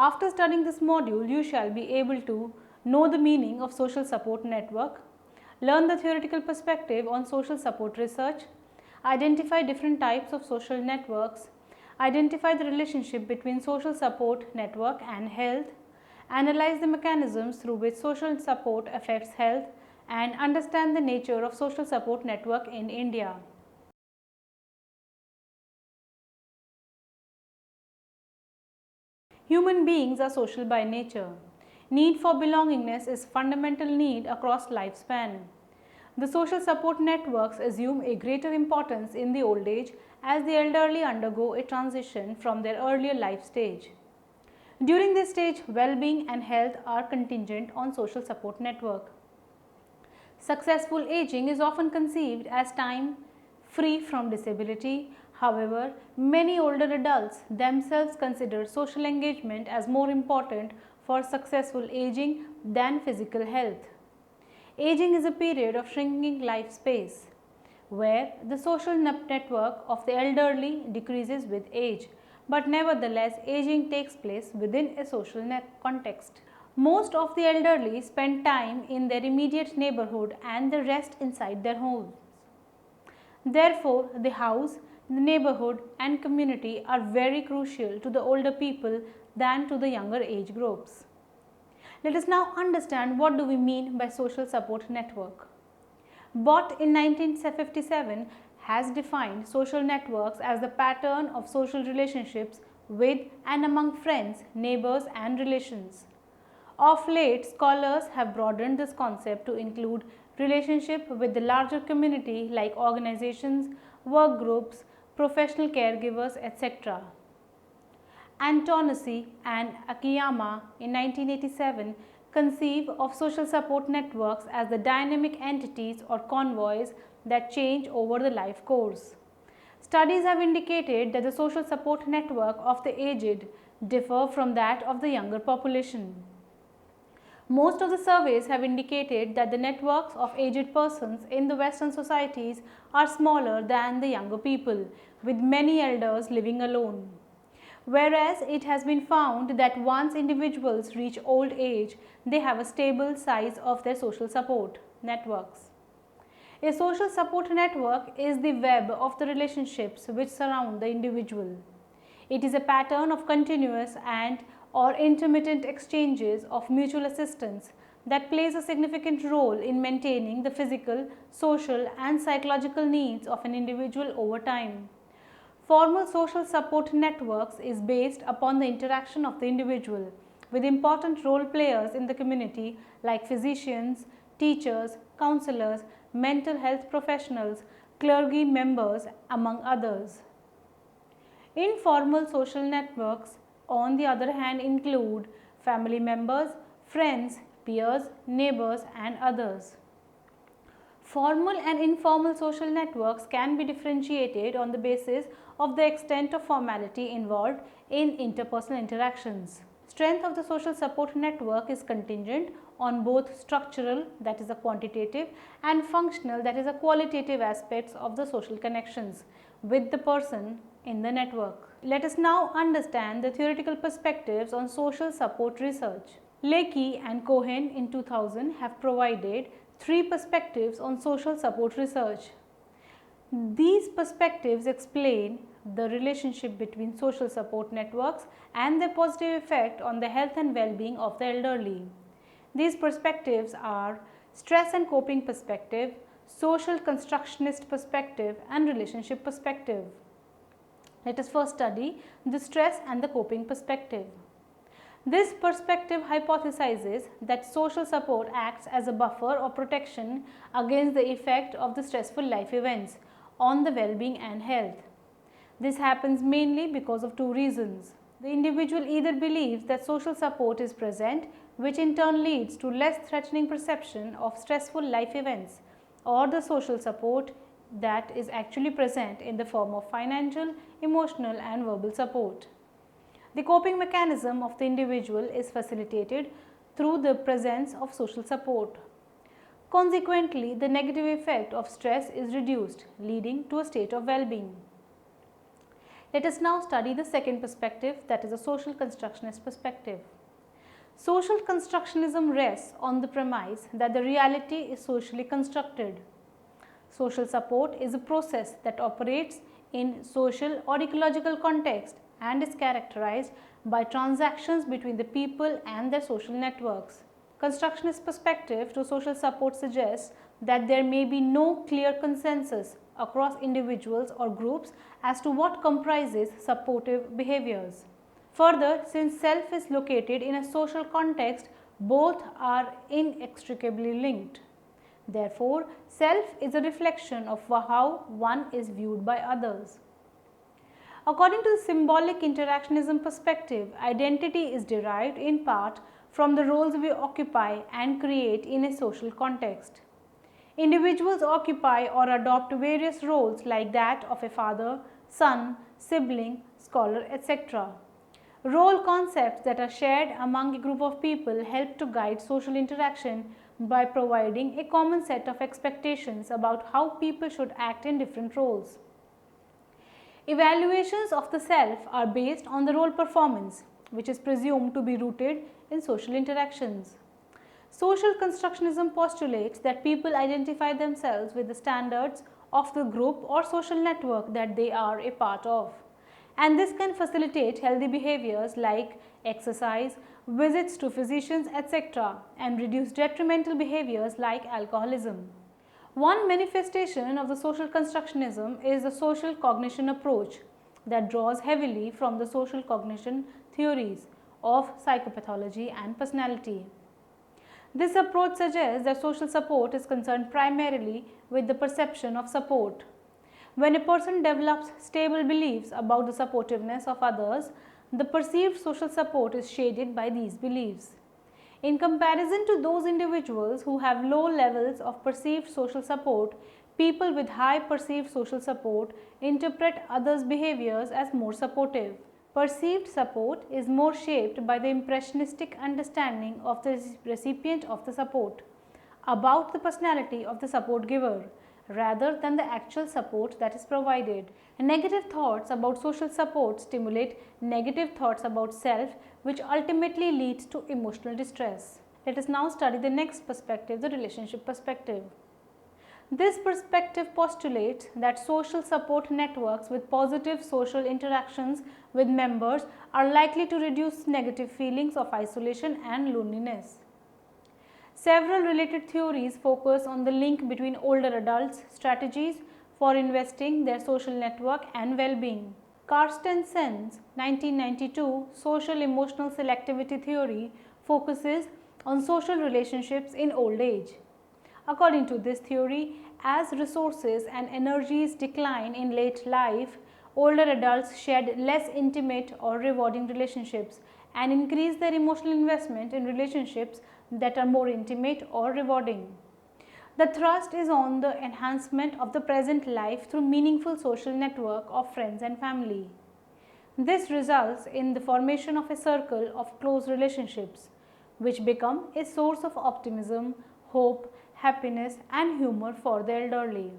After studying this module, you shall be able to know the meaning of social support network, learn the theoretical perspective on social support research, identify different types of social networks, identify the relationship between social support network and health, analyze the mechanisms through which social support affects health, and understand the nature of social support network in India. Human beings are social by nature. Need for belongingness is fundamental need across lifespan. The social support networks assume a greater importance in the old age as the elderly undergo a transition from their earlier life stage. During this stage, well-being and health are contingent on social support network. Successful aging is often conceived as time free from disability. However, many older adults themselves consider social engagement as more important for successful aging than physical health. Aging is a period of shrinking life space where the social network of the elderly decreases with age, but nevertheless aging takes place within a social context. Most of the elderly spend time in their immediate neighborhood and the rest inside their homes. Therefore, the house, the neighborhood and community are very crucial to the older people than to the younger age groups. Let us now understand what do we mean by social support network. Bott in 1957 has defined social networks as the pattern of social relationships with and among friends, neighbors and relations. Of late, scholars have broadened this concept to include relationship with the larger community like organizations, work groups, professional caregivers, etc. Antonacci and Akiyama in 1987 conceive of social support networks as the dynamic entities or convoys that change over the life course. Studies have indicated that the social support network of the aged differ from that of the younger population. Most of the surveys have indicated that the networks of aged persons in the Western societies are smaller than the younger people, with many elders living alone. Whereas it has been found that once individuals reach old age, they have a stable size of their social support networks. A social support network is the web of the relationships which surround the individual. It is a pattern of continuous and or intermittent exchanges of mutual assistance that plays a significant role in maintaining the physical, social and psychological needs of an individual over time. Formal social support networks is based upon the interaction of the individual with important role players in the community like physicians, teachers, counselors, mental health professionals, clergy members, among others. Informal social networks, on the other hand, include family members, friends, peers, neighbors, and others. Formal and informal social networks can be differentiated on the basis of the extent of formality involved in interpersonal interactions. Strength of the social support network is contingent on both structural, that is a quantitative, and functional, that is a qualitative aspects of the social connections with the person in the network. Let us now understand the theoretical perspectives on social support research. Leakey and Cohen in 2000 have provided 3 perspectives on social support research. These perspectives explain the relationship between social support networks and their positive effect on the health and well-being of the elderly. These perspectives are stress and coping perspective, social constructionist perspective, and relationship perspective. Let us first study the stress and the coping perspective. This perspective hypothesizes that social support acts as a buffer or protection against the effect of the stressful life events on the well-being and health. This happens mainly because of 2 reasons. The individual either believes that social support is present, which in turn leads to less threatening perception of stressful life events, or the social support that is actually present in the form of financial, emotional and verbal support. The coping mechanism of the individual is facilitated through the presence of social support. Consequently, the negative effect of stress is reduced, leading to a state of well-being. Let us now study the second perspective, that is a social constructionist perspective. Social constructionism rests on the premise that the reality is socially constructed. Social support is a process that operates in social or ecological context and is characterized by transactions between the people and their social networks. Constructionist perspective to social support suggests that there may be no clear consensus across individuals or groups as to what comprises supportive behaviors. Further, since self is located in a social context, both are inextricably linked. Therefore, self is a reflection of how one is viewed by others. According to the symbolic interactionism perspective, identity is derived in part from the roles we occupy and create in a social context. Individuals occupy or adopt various roles like that of a father, son, sibling, scholar, etc. Role concepts that are shared among a group of people help to guide social interaction by providing a common set of expectations about how people should act in different roles. Evaluations of the self are based on the role performance, which is presumed to be rooted in social interactions. Social constructionism postulates that people identify themselves with the standards of the group or social network that they are a part of, and this can facilitate healthy behaviors like exercise, visits to physicians, etc., and reduce detrimental behaviors like alcoholism. One manifestation of the social constructionism is the social cognition approach that draws heavily from the social cognition theories of psychopathology and personality. This approach suggests that social support is concerned primarily with the perception of support. When a person develops stable beliefs about the supportiveness of others, the perceived social support is shaded by these beliefs. In comparison to those individuals who have low levels of perceived social support, people with high perceived social support interpret others' behaviors as more supportive. Perceived support is more shaped by the impressionistic understanding of the recipient of the support about the personality of the support giver, rather than the actual support that is provided. Negative thoughts about social support stimulate negative thoughts about self, which ultimately leads to emotional distress. Let us now study the next perspective, the relationship perspective. This perspective postulates that social support networks with positive social interactions with members are likely to reduce negative feelings of isolation and loneliness. Several related theories focus on the link between older adults' strategies for investing their social network and well-being. Carstensen's 1992 social emotional selectivity theory focuses on social relationships in old age. According to this theory, as resources and energies decline in late life, older adults shed less intimate or rewarding relationships and increase their emotional investment in relationships that are more intimate or rewarding. The thrust is on the enhancement of the present life through meaningful social network of friends and family. This results in the formation of a circle of close relationships, which become a source of optimism, hope, happiness, and humor for the elderly.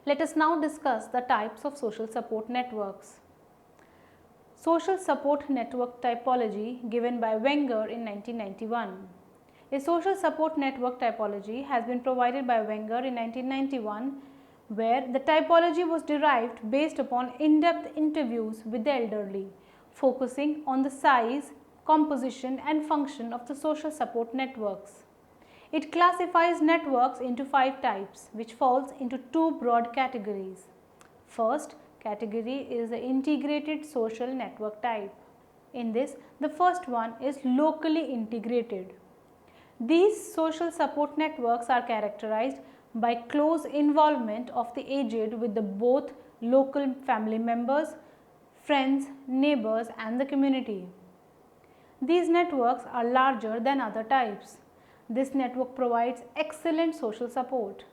Let us now discuss the types of social support networks. Social support network typology given by Wenger in 1991. A social support network typology has been provided by Wenger in 1991, where the typology was derived based upon in-depth interviews with the elderly, focusing on the size, composition, and function of the social support networks. It classifies networks into 5 types, which falls into 2 broad categories. First category is the integrated social network type. In this, the first one is locally integrated. These social support networks are characterized by close involvement of the aged with the both local family members, friends, neighbors, and the community. These networks are larger than other types. This network provides excellent social support.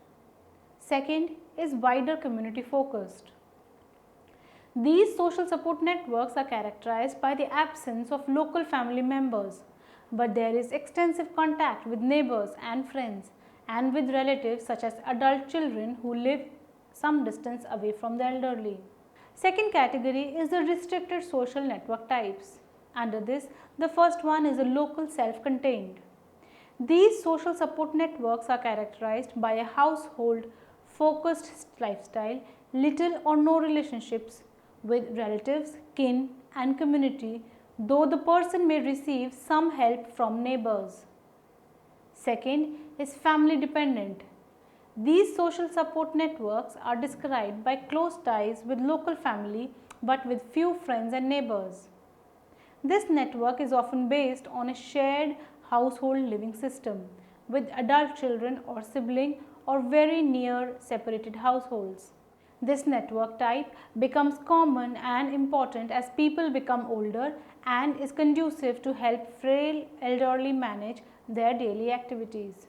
Second is wider community focused. These social support networks are characterized by the absence of local family members, but there is extensive contact with neighbors and friends and with relatives such as adult children who live some distance away from the elderly. Second category is the restricted social network types. Under this, the first one is a local self-contained. These social support networks are characterized by a household focused lifestyle, little or no relationships with relatives, kin and community, though the person may receive some help from neighbors. Second is family dependent. These social support networks are described by close ties with local family but with few friends and neighbors. This network is often based on a shared household living system with adult children or sibling or very near separated households. This network type becomes common and important as people become older and is conducive to help frail elderly manage their daily activities.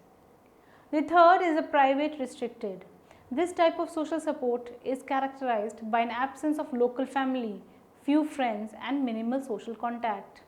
The third is a private restricted. This type of social support is characterized by an absence of local family, few friends and minimal social contact.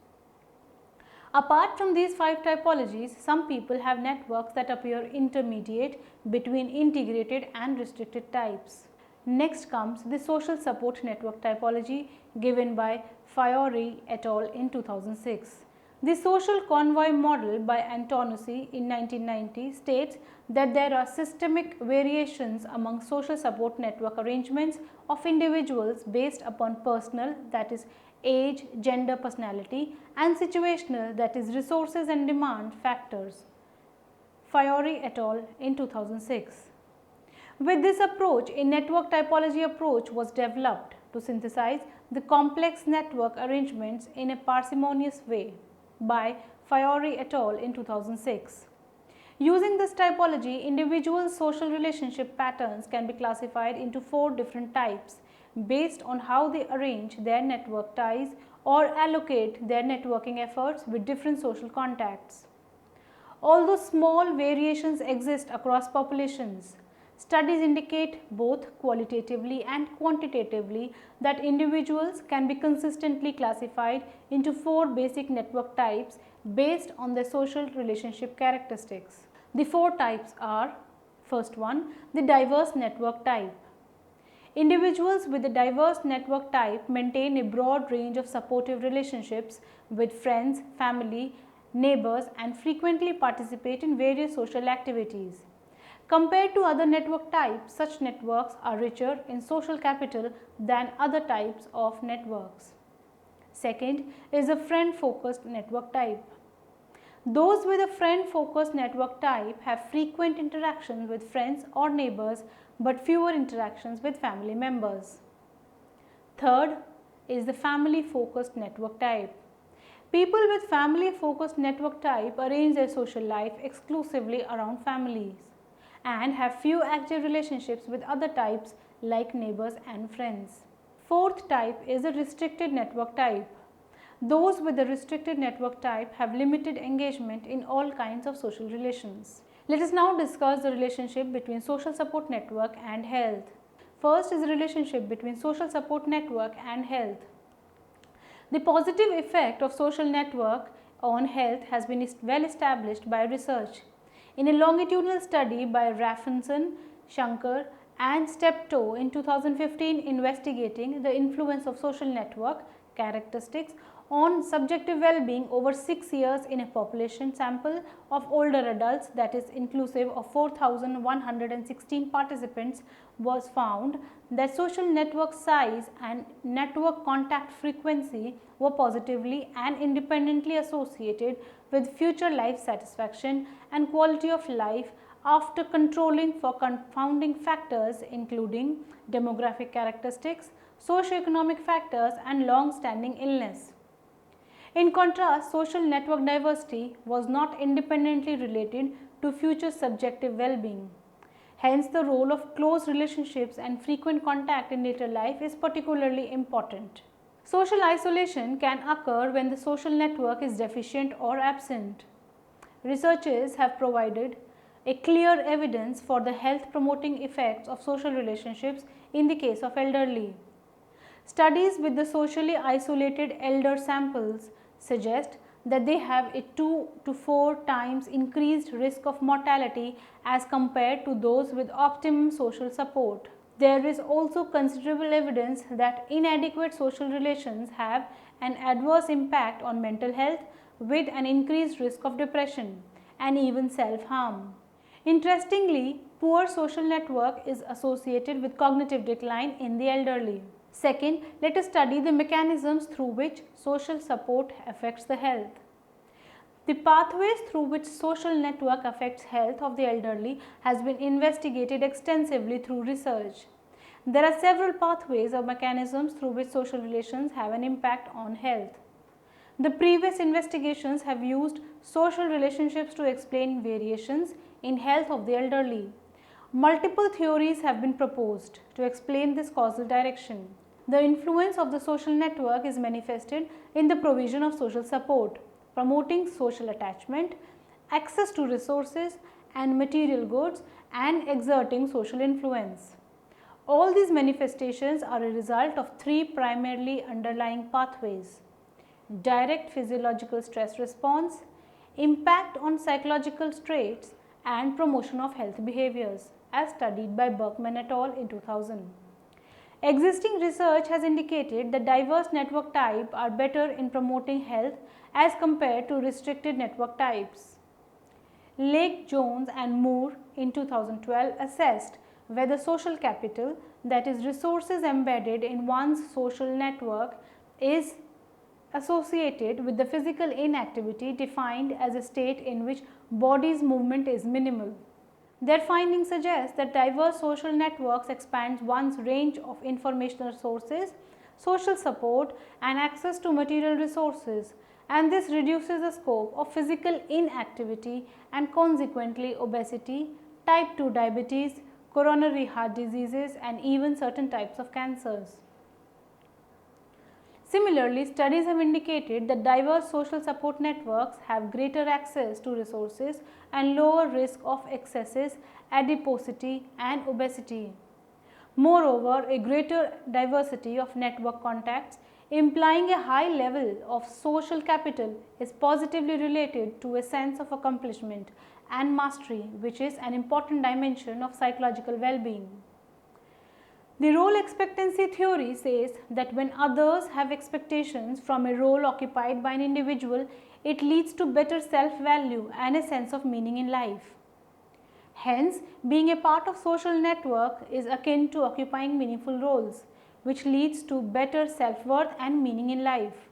Apart from these 5 typologies, some people have networks that appear intermediate between integrated and restricted types. Next comes the social support network typology given by Fiore et al. In 2006. The social convoy model by Antonucci in 1990 states that there are systemic variations among social support network arrangements of individuals based upon personal, that is age, gender, personality, and situational, that is resources and demand factors. Fiore et al. In 2006. With this approach, a network typology approach was developed to synthesize the complex network arrangements in a parsimonious way by Fiore et al. In 2006. Using this typology, individual social relationship patterns can be classified into 4 different types based on how they arrange their network ties or allocate their networking efforts with different social contacts. Although small variations exist across populations, studies indicate both qualitatively and quantitatively that individuals can be consistently classified into 4 basic network types based on their social relationship characteristics. The 4 types are: first one, the diverse network type. Individuals with a diverse network type maintain a broad range of supportive relationships with friends, family, neighbors and frequently participate in various social activities. Compared to other network types, such networks are richer in social capital than other types of networks. Second is a friend-focused network type. Those with a friend-focused network type have frequent interactions with friends or neighbors but fewer interactions with family members. Third is the family-focused network type. People with family-focused network type arrange their social life exclusively around families and have few active relationships with other types like neighbors and friends. Fourth type is a restricted network type. Those with the restricted network type have limited engagement in all kinds of social relations. Let us now discuss the relationship between social support network and health. First is the relationship between social support network and health. The positive effect of social network on health has been well established by research. In a longitudinal study by Raffinson, Shankar and Steptoe in 2015 investigating the influence of social network characteristics on subjective well-being over 6 years in a population sample of older adults, that is inclusive of 4,116 participants, was found that social network size and network contact frequency were positively and independently associated with future life satisfaction and quality of life after controlling for confounding factors including demographic characteristics, socioeconomic factors and long-standing illness. In contrast, social network diversity was not independently related to future subjective well-being. Hence, the role of close relationships and frequent contact in later life is particularly important. Social isolation can occur when the social network is deficient or absent. Researchers have provided a clear evidence for the health promoting effects of social relationships in the case of elderly. Studies with the socially isolated elder samples suggest that they have a 2 to 4 times increased risk of mortality as compared to those with optimum social support. There is also considerable evidence that inadequate social relations have an adverse impact on mental health, with an increased risk of depression and even self-harm. Interestingly, poor social network is associated with cognitive decline in the elderly. Second, let us study the mechanisms through which social support affects the health. The pathways through which social network affects health of the elderly has been investigated extensively through research. There are several pathways or mechanisms through which social relations have an impact on health. The previous investigations have used social relationships to explain variations in health of the elderly. Multiple theories have been proposed to explain this causal direction. The influence of the social network is manifested in the provision of social support, promoting social attachment, access to resources and material goods, and exerting social influence. All these manifestations are a result of three primarily underlying pathways: direct physiological stress response, impact on psychological traits, and promotion of health behaviors, as studied by Berkman et al. In 2000. Existing research has indicated that diverse network types are better in promoting health as compared to restricted network types. Lake, Jones and Moore in 2012 assessed whether social capital, that is resources embedded in one's social network, is associated with the physical inactivity defined as a state in which body's movement is minimal. Their findings suggest that diverse social networks expand one's range of informational sources, social support and access to material resources, and this reduces the scope of physical inactivity and consequently obesity, type 2 diabetes, coronary heart diseases and even certain types of cancers. Similarly, studies have indicated that diverse social support networks have greater access to resources and lower risk of excesses, adiposity and obesity. Moreover, a greater diversity of network contacts, implying a high level of social capital, is positively related to a sense of accomplishment and mastery, which is an important dimension of psychological well-being. The role expectancy theory says that when others have expectations from a role occupied by an individual, it leads to better self-value and a sense of meaning in life. Hence, being a part of social network is akin to occupying meaningful roles, which leads to better self-worth and meaning in life.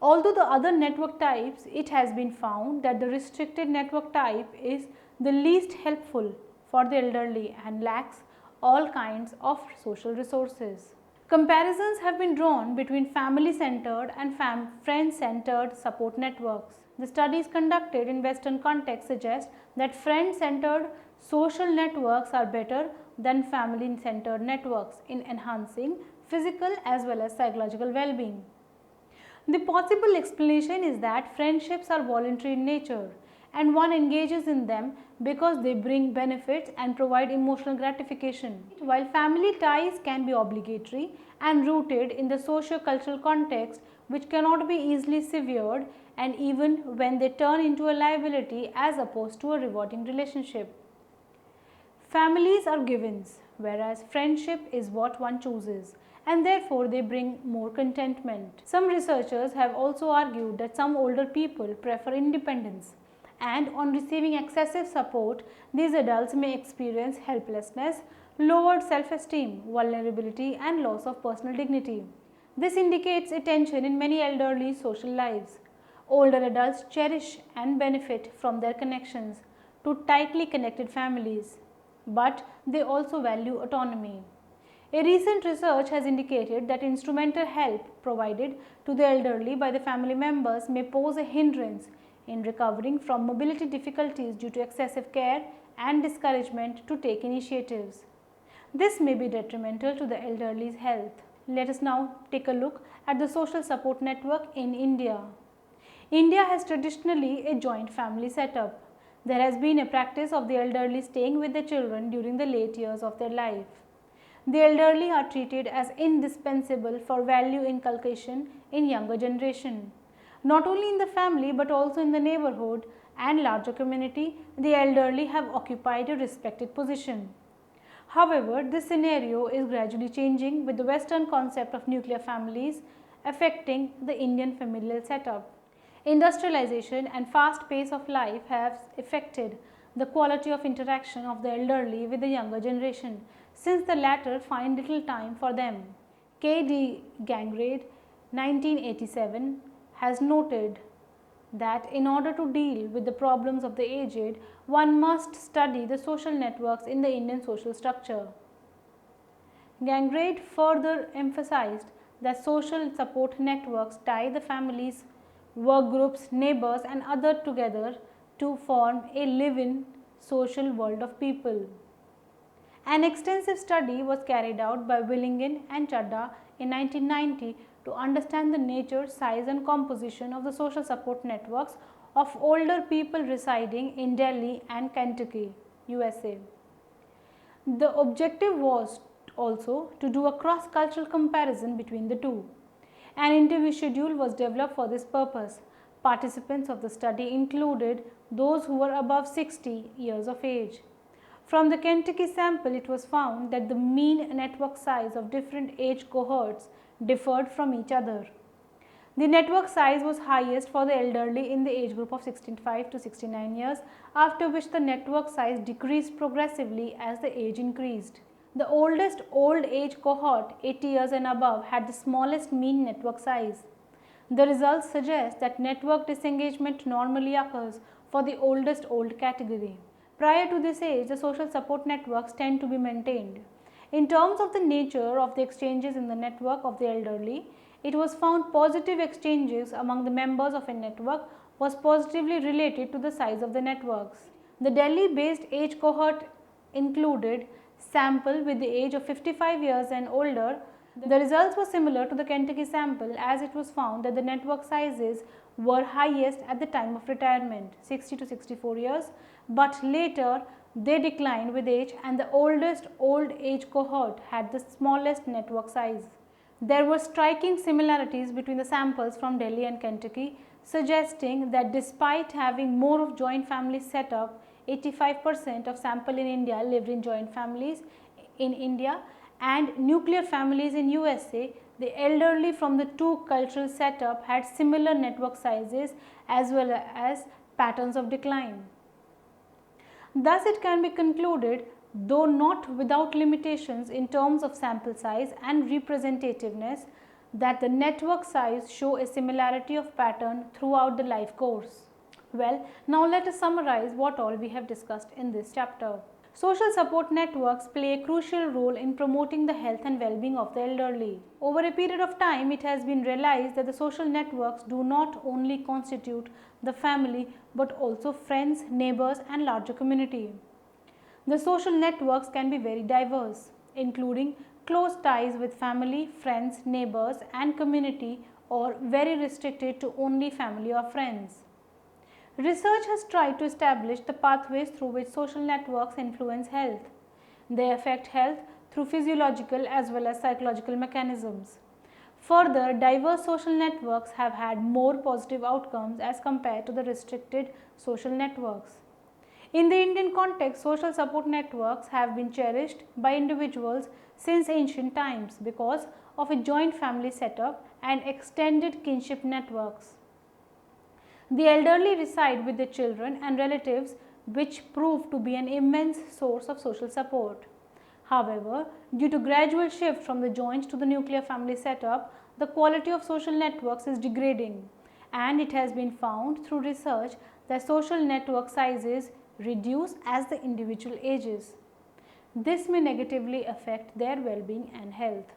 Although the other network types, it has been found that the restricted network type is the least helpful for the elderly and lacks all kinds of social resources. Comparisons have been drawn between family-centered and friend-centered support networks. The studies conducted in Western context suggest that friend-centered social networks are better than family-centered networks in enhancing physical as well as psychological well-being. The possible explanation is that friendships are voluntary in nature and one engages in them because they bring benefits and provide emotional gratification, while family ties can be obligatory and rooted in the socio-cultural context which cannot be easily severed, and even when they turn into a liability as opposed to a rewarding relationship. Families are givens, whereas friendship is what one chooses, and therefore they bring more contentment. Some researchers have also argued that some older people prefer independence, and on receiving excessive support, these adults may experience helplessness, lowered self-esteem, vulnerability and loss of personal dignity. This indicates a tension in many elderly social lives. Older adults cherish and benefit from their connections to tightly connected families, but they also value autonomy. A recent research has indicated that instrumental help provided to the elderly by the family members may pose a hindrance in recovering from mobility difficulties due to excessive care and discouragement to take initiatives. This may be detrimental to the elderly's health. Let us now take a look at the social support network in India. India has traditionally a joint family setup. There has been a practice of the elderly staying with their children during the late years of their life. The elderly are treated as indispensable for value inculcation in younger generation. Not only in the family but also in the neighborhood and larger community, the elderly have occupied a respected position. However, this scenario is gradually changing with the Western concept of nuclear families affecting the Indian familial setup. Industrialization and fast pace of life have affected the quality of interaction of the elderly with the younger generation, since the latter find little time for them. K.D. Gangrade, 1987, has noted that in order to deal with the problems of the aged, one must study the social networks in the Indian social structure. Gangrade further emphasized that social support networks tie the families, work groups, neighbors and others together to form a live-in social world of people. An extensive study was carried out by Willingen and Chadha in 1990 to understand the nature, size and composition of the social support networks of older people residing in Delhi and Kentucky, USA. The objective was also to do a cross-cultural comparison between the two. An interview schedule was developed for this purpose. Participants of the study included those who were above 60 years of age. From the Kentucky sample, it was found that the mean network size of different age cohorts differed from each other. The network size was highest for the elderly in the age group of 65 to 69 years, after which the network size decreased progressively as the age increased. The oldest old age cohort, 80 years and above, had the smallest mean network size. The results suggest that network disengagement normally occurs for the oldest old category. Prior to this age, the social support networks tend to be maintained. In terms of the nature of the exchanges in the network of the elderly, it was found positive exchanges among the members of a network was positively related to the size of the networks. The Delhi-based age cohort included sample with the age of 55 years and older. The results were similar to the Kentucky sample, as it was found that the network sizes were highest at the time of retirement, 60 to 64 years, but later they declined with age and the oldest old age cohort had the smallest network size. There were striking similarities between the samples from Delhi and Kentucky, suggesting that despite having more of joint families set up, 85% of sample in India lived in joint families in India and nuclear families in USA. The elderly from the two cultural setup had similar network sizes as well as patterns of decline. Thus, it can be concluded, though not without limitations in terms of sample size and representativeness, that the network size show a similarity of pattern throughout the life course. Well, now let us summarize what all we have discussed in this chapter. Social support networks play a crucial role in promoting the health and well-being of the elderly. Over a period of time, it has been realized that the social networks do not only constitute the family but also friends, neighbors and larger community. The social networks can be very diverse, including close ties with family, friends, neighbors and community, or very restricted to only family or friends. Research has tried to establish the pathways through which social networks influence health. They affect health through physiological as well as psychological mechanisms. Further, diverse social networks have had more positive outcomes as compared to the restricted social networks. In the Indian context, social support networks have been cherished by individuals since ancient times because of a joint family setup and extended kinship networks. The elderly reside with their children and relatives, which prove to be an immense source of social support. However, due to gradual shift from the joint to the nuclear family setup, the quality of social networks is degrading, and it has been found through research that social network sizes reduce as the individual ages. This may negatively affect their well-being and health.